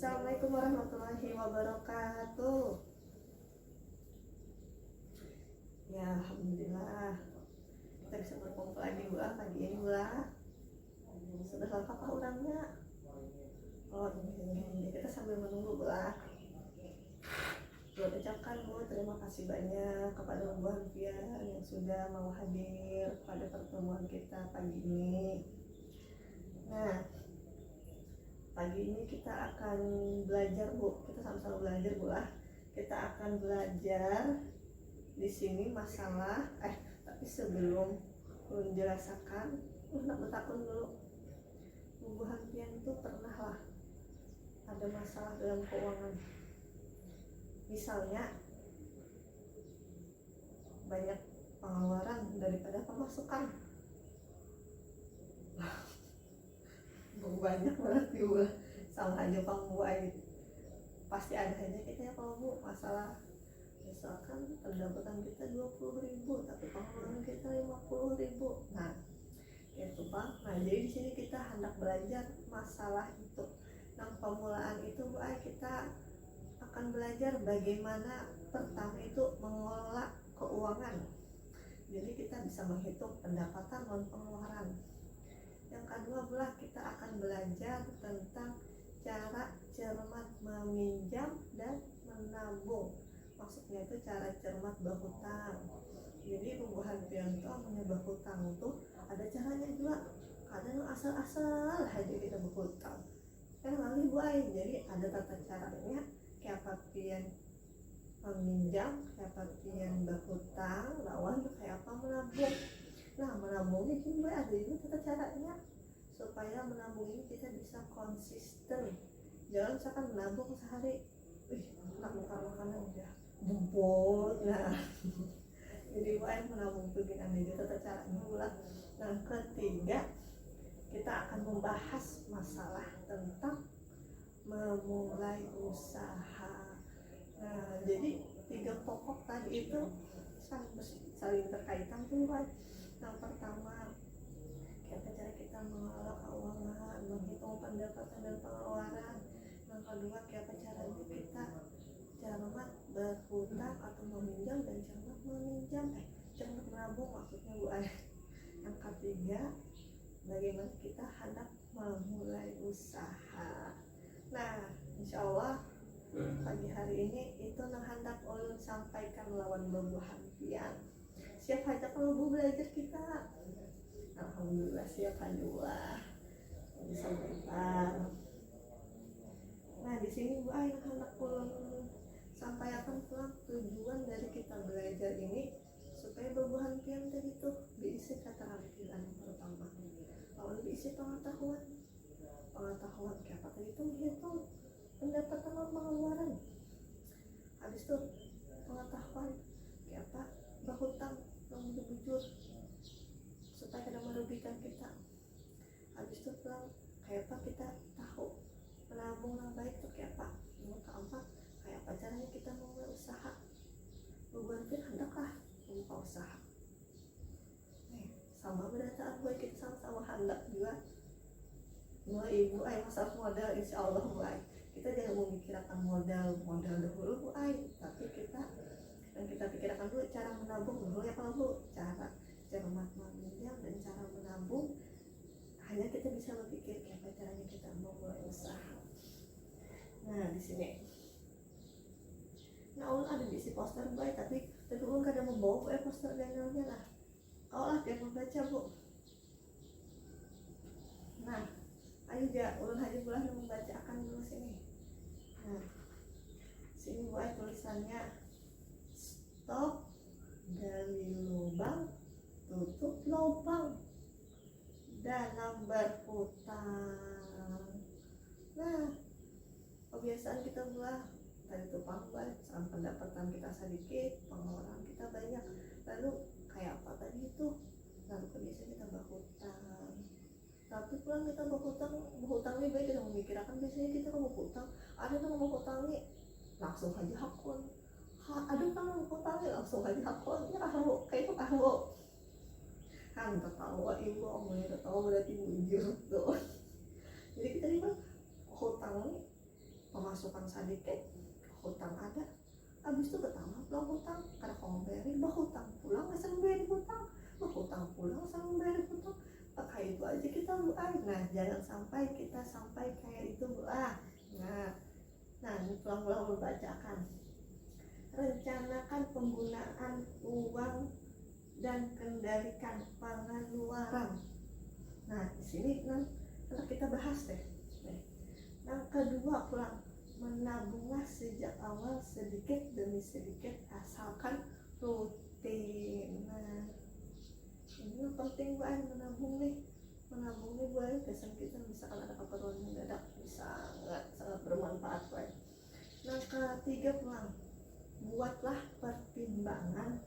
Assalamualaikum warahmatullahi wabarakatuh. Ya, alhamdulillah kita bisa berkumpul lagi pagi ini sudah lengkap orangnya. Oh ini kita sambil menunggu ucapkan terima kasih banyak kepada Bu Hanfian yang sudah mau hadir pada pertemuan kita pagi ini. Nah, pagi ini kita akan belajar kita sama-sama belajar kita akan belajar di sini masalah tapi sebelum menjelaskan nak bertakun dulu. Bu Hanfian itu pernah lah ada masalah dalam keuangan, misalnya banyak pengeluaran daripada pemasukan. Banyak berarti sama aja pangbuai pasti ada aja kita ya kalau Bu masalah. Misalkan pendapatan kita 20.000 tapi pengeluaran kita 50.000. Nah itu Bang. Nah jadi di sini kita hendak belajar masalah itu. Nah pemulaan itu Bu kita akan belajar bagaimana pertama itu mengelola keuangan. Jadi kita bisa menghitung pendapatan dan pengeluaran. Yang kedua kita akan belajar tentang cara cermat meminjam dan menabung. Maksudnya itu cara cermat berhutang. Jadi Bu Hanfian itu menyebab hutang itu ada caranya juga. Kadang asal-asal aja kita berhutang. Kan lalu jadi ada tata caranya kayak apa pian meminjam, kayak apa pian berhutang, lawan kayak apa menabung. Nah menabung ini ada juga tata caranya supaya menabung ini kita bisa konsisten. Jangan misalkan menabung sehari, nak makan makanan udah jempol. Nah jadi menabung itu dengan itu tata caranya ulah. Nah ketiga kita akan membahas masalah tentang memulai usaha. Nah jadi tiga pokok tadi itu saling berkaitan tuh. Yang pertama kayak cara kita mengelola keuangan, menghitung pendapatan dan pengeluaran. Yang kedua kayak caranya kita cermat berhutang atau meminjam dan cermat meminjam cermat menabung maksudnya Yang ketiga bagaimana kita hendak memulai usaha. Nah insya Allah pagi hari ini itu hendak ulun sampaikan lawan Bu Hanfian. Siap aja kalau Bu belajar kita. Alhamdulillah siap aja bisa bentar. Nah di sini Bu yang hendak ulun sampaikan pulang tujuan dari kita belajar ini supaya Bu Hanfian tadi tuh diisi keterampilan pertama. Kalau diisi pengetahuan kayak apa tadi tuh menghitung pendapatan dan pengeluaran. Habis itu pengetahuan kayak apa berhutang yang jujur supaya tidak merugikan kita. Habis itu pulang kayak apa kita tahu menabung yang baik itu kayak apa. Yang keempat kayak apa caranya kita memulai usaha. Beban hendaklah membuka usaha. Sama berarti gue kita sama-sama hendak juga. Mulai ibu masalah modal insya Allah kita jangan memikirkan modal dahulu tapi kita pikirkan dulu cara menabung dulu ya kalau Bu. Cara cermat meminjam dan cara menabung hanya kita bisa berpikir kayak caranya kita memulai usaha. Nah di sini Allah ada diisi poster tapi ulun kadang membawa poster ganalnya lah. Allah dia membaca Bu. Nah ayo ulun aja boleh membacakan dulu sini. Nah sini tulisannya stop gali lubang tutup lubang dalam berhutang. Nah kebiasaan kita tadi tuh sama pendapatan kita sedikit, pengeluaran kita banyak. Lalu kayak apa tadi itu? Lalu kebiasaan kita berhutang. Tapi pulang kita berhutang ini baik kita memikirkan biasanya kita kalau berhutang ada yang mau hutang nih langsung aja hakun. Ada kan mau hutang nih langsung aja hakun. Ya kayak itu kan tertawa ibu omongnya tertawa berarti bujur tuh. Jadi kita ini hutang nih pemasukan sedikit, hutang ada, habis itu bertambah pulang hutang, karena kamu bayar hutang pulang asal bayar hutang, hutang pulang asal bayar hutang. Pakai itu aja kita Bu. Nah jangan sampai kita sampai kayak itu Bu. Nah ini pulang-pulang membacakan. Rencanakan penggunaan uang dan kendalikan pengeluaran. Nah di sini nanti kita bahas deh. Yang kedua pulang, menabunglah sejak awal sedikit demi sedikit asalkan rutin. Nah ini penting Bu, menabung nih Bu. Kesan kita misalkan ada keperluan mendadak sangat bermanfaat Bu. Yang ketiga pulang, buatlah pertimbangan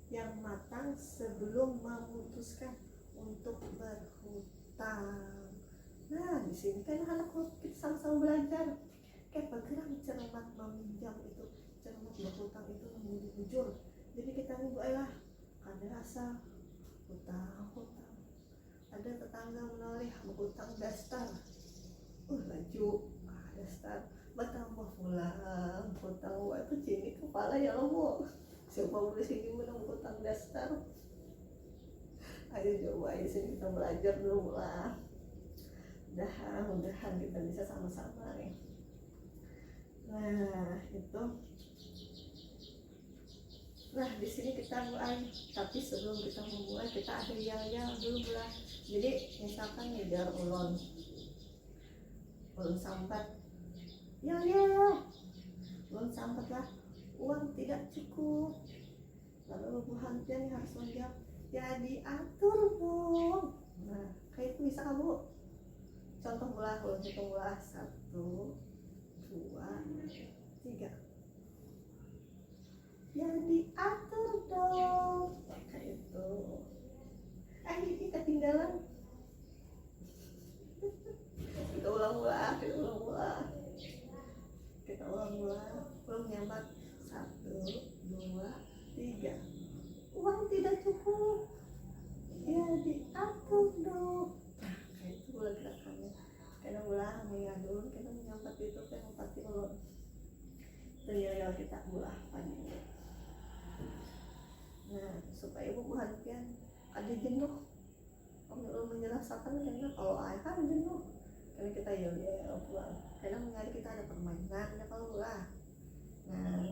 yang matang sebelum memutuskan untuk berhutang. Nah di sini kan anak kita sama-sama belajar kayak bagaimana cermat meminjam itu, cermat berhutang itu menjadi jujur. Jadi kita nih Bu lah ada rasa hutang. Ada tetangga menoleh hutang dasar, laju dasar bertambah pulang hutang itu cini kepala ya lo Bu. Siapa boleh sini menang hutang dasar. Ayo coba ayo sini kita belajar dulu lah. Mudah-mudahan kita bisa sama-sama nih. Nah itu. Nah di sini kita mulai, tapi sebelum kita memulai kita ada yel-yel dulu lah. Jadi misalkan nih biar ulun sambat, yel-yel, ulun sambat lah, uang tidak cukup. Lalu Bu Hantian harus menjawab, ya diatur dong. Nah kayak itu bisa kamu. Contoh mulai, ulun hitung mulai 1, 2, 3. Ya diatur dong. Kayak itu. Ini ketinggalan. Kita ulang ulang. Belum nyambat 1, 2, 3. Uang tidak cukup. Ya diatur dong. Nah, kayak itu ulah gerakannya. Karena ulah mengadun, kita menyambat itu kan pasti ulun. Itu kita ulah pagi. Nah, supaya Bu Hantian ada jenuh. Kalau menjelaskan karena kalau ayah kan jenuh. Karena kita pulang. Karena mengajar kita ada permainan, ada kalau lah. Nah,